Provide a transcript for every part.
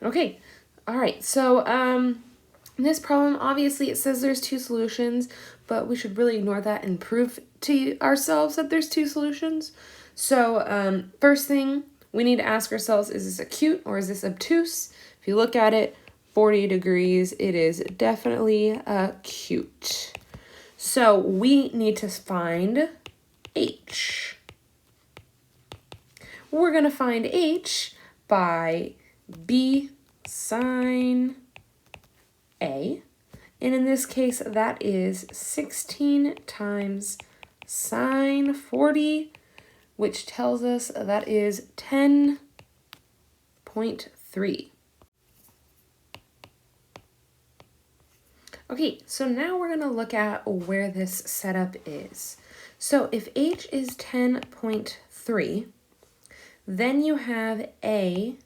Okay, all right, so in this problem, obviously it says there's two solutions, but we should really ignore that and prove to ourselves that there's two solutions. So first thing we need to ask ourselves, is this acute or is this obtuse? If you look at it, 40 degrees, it is definitely acute. So we need to find H. We're going to find H by B sine A. And in this case, that is 16 times sine 40, which tells us that is 10.3. Okay, so now we're going to look at where this setup is. So if H is 10.3, then you have A,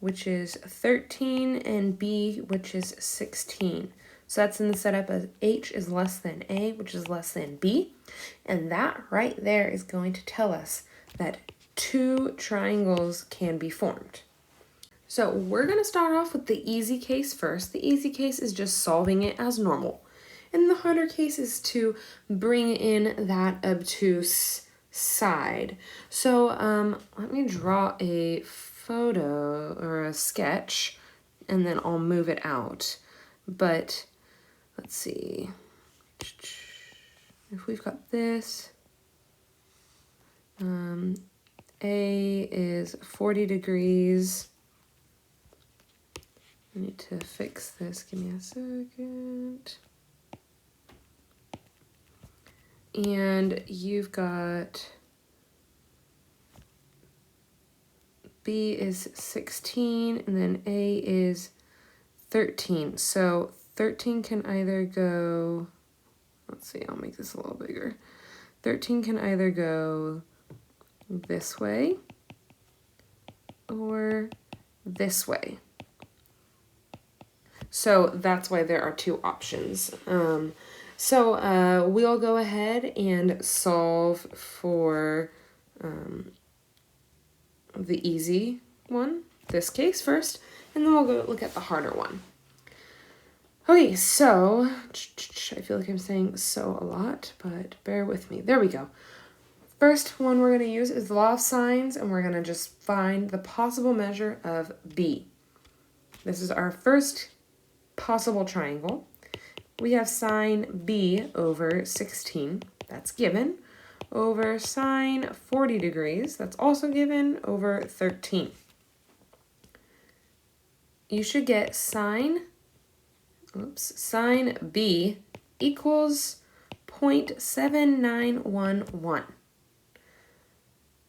which is 13, and B, which is 16. So that's in the setup as H is less than A, which is less than B. And that right there is going to tell us that two triangles can be formed. So we're going to start off with the easy case first. The easy case is just solving it as normal. And the harder case is to bring in that obtuse side. So let me draw a photo or a sketch and then I'll move it out. But let's see. If we've got this, A is 40 degrees. I need to fix this. Give me a second. And you've got B is 16, and then A is 13. So 13 can either go, let's see, I'll make this a little bigger. 13 can either go this way or this way. So that's why there are two options. So we'll go ahead and solve for the easy one, this case first, and then we'll go look at the harder one. Okay, so I feel like I'm saying so a lot, but bear with me. There we go. First one we're going to use is the law of sines, and we're going to just find the possible measure of B. This is our first possible triangle. We have sine B over 16, that's given, over sine 40 degrees, that's also given, over 13. You should get sine B equals 0.7911.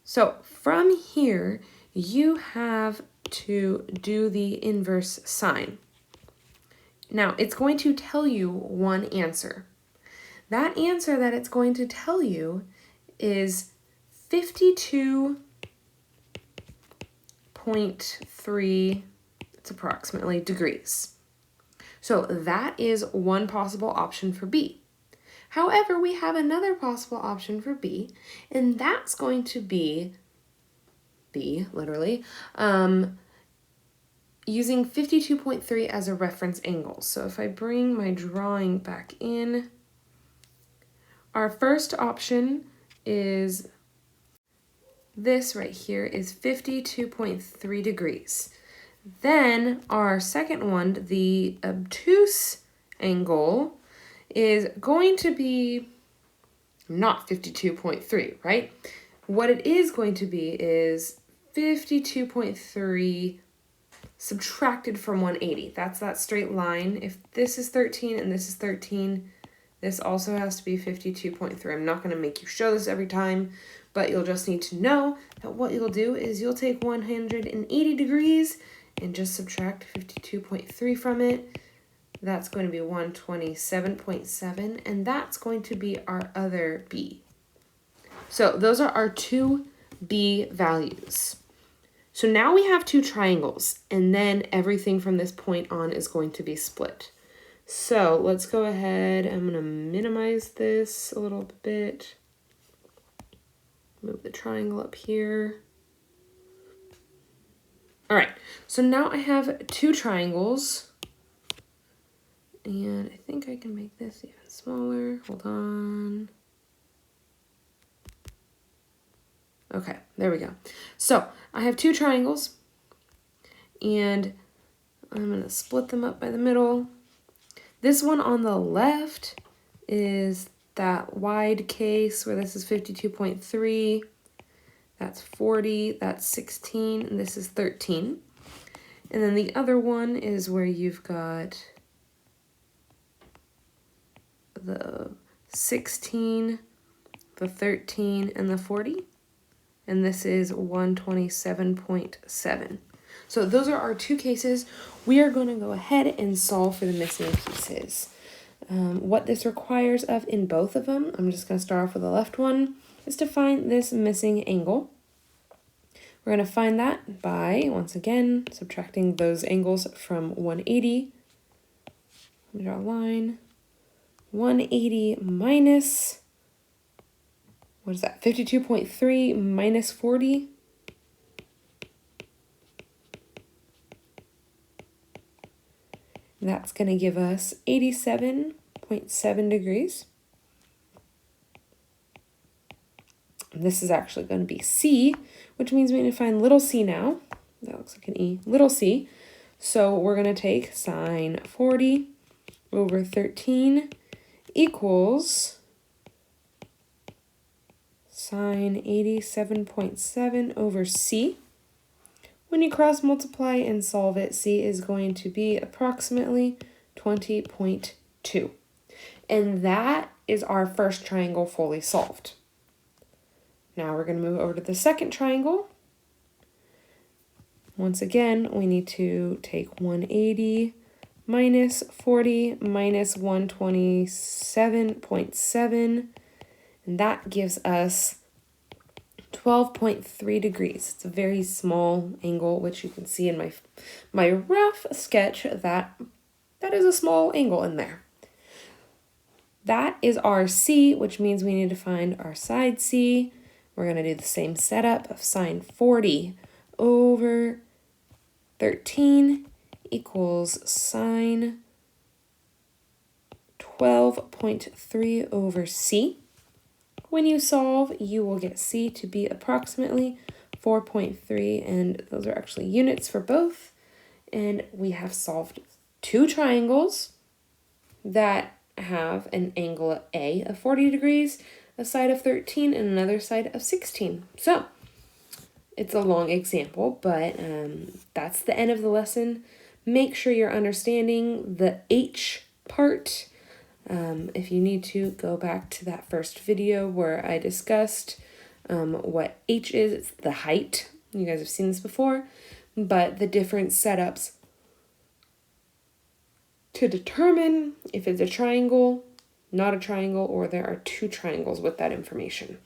So from here, you have to do the inverse sine. Now, it's going to tell you one answer. That answer that it's going to tell you is 52.3, it's approximately, degrees. So that is one possible option for B. However, we have another possible option for B, and that's going to be B, literally, using 52.3 as a reference angle. So if I bring my drawing back in, our first option is this right here is 52.3 degrees. Then our second one, the obtuse angle, is going to be not 52.3, right? What it is going to be is 52.3 subtracted from 180. That's that straight line. If this is 13 and this is 13, this also has to be 52.3. I'm not going to make you show this every time, but you'll just need to know that what you'll do is you'll take 180 degrees and just subtract 52.3 from it. That's going to be 127.7, and that's going to be our other B. So those are our two B values. So now we have two triangles, and then everything from this point on is going to be split. So let's go ahead. I'm going to minimize this a little bit. Move the triangle up here. All right, so now I have two triangles. And I think I can make this even smaller. Hold on. Okay, there we go. So I have two triangles, and I'm going to split them up by the middle. This one on the left is that wide case where this is 52.3. That's 40, that's 16, and this is 13. And then the other one is where you've got the 16, the 13, and the 40. And this is 127.7. So those are our two cases. We are going to go ahead and solve for the missing pieces. What this requires of in both of them, I'm just going to start off with the left one, is to find this missing angle. We're going to find that by, once again, subtracting those angles from 180. Let me draw a line. 180 minus, what is that, 52.3 minus 40. That's going to give us 87.7 degrees. This is actually going to be C, which means we need to find little c now. That looks like an E. Little c. So we're going to take sine 40 over 13 equals sine 87.7 over C. When you cross multiply and solve it, C is going to be approximately 20.2. And that is our first triangle fully solved. Now we're going to move over to the second triangle. Once again, we need to take 180 minus 40 minus 127.7, and that gives us 12.3 degrees. It's a very small angle, which you can see in my rough sketch that is a small angle in there. That is our C, which means we need to find our side C. We're going to do the same setup of sine 40 over 13 equals sine 12.3 over C. When you solve, you will get C to be approximately 4.3, and those are actually units for both. And we have solved two triangles that have an angle A of 40 degrees, a side of 13, and another side of 16. So it's a long example, but that's the end of the lesson. Make sure you're understanding the H part. If you need to, go back to that first video where I discussed what H is. It's the height. You guys have seen this before, but the different setups to determine if it's a triangle, not a triangle, or there are two triangles with that information.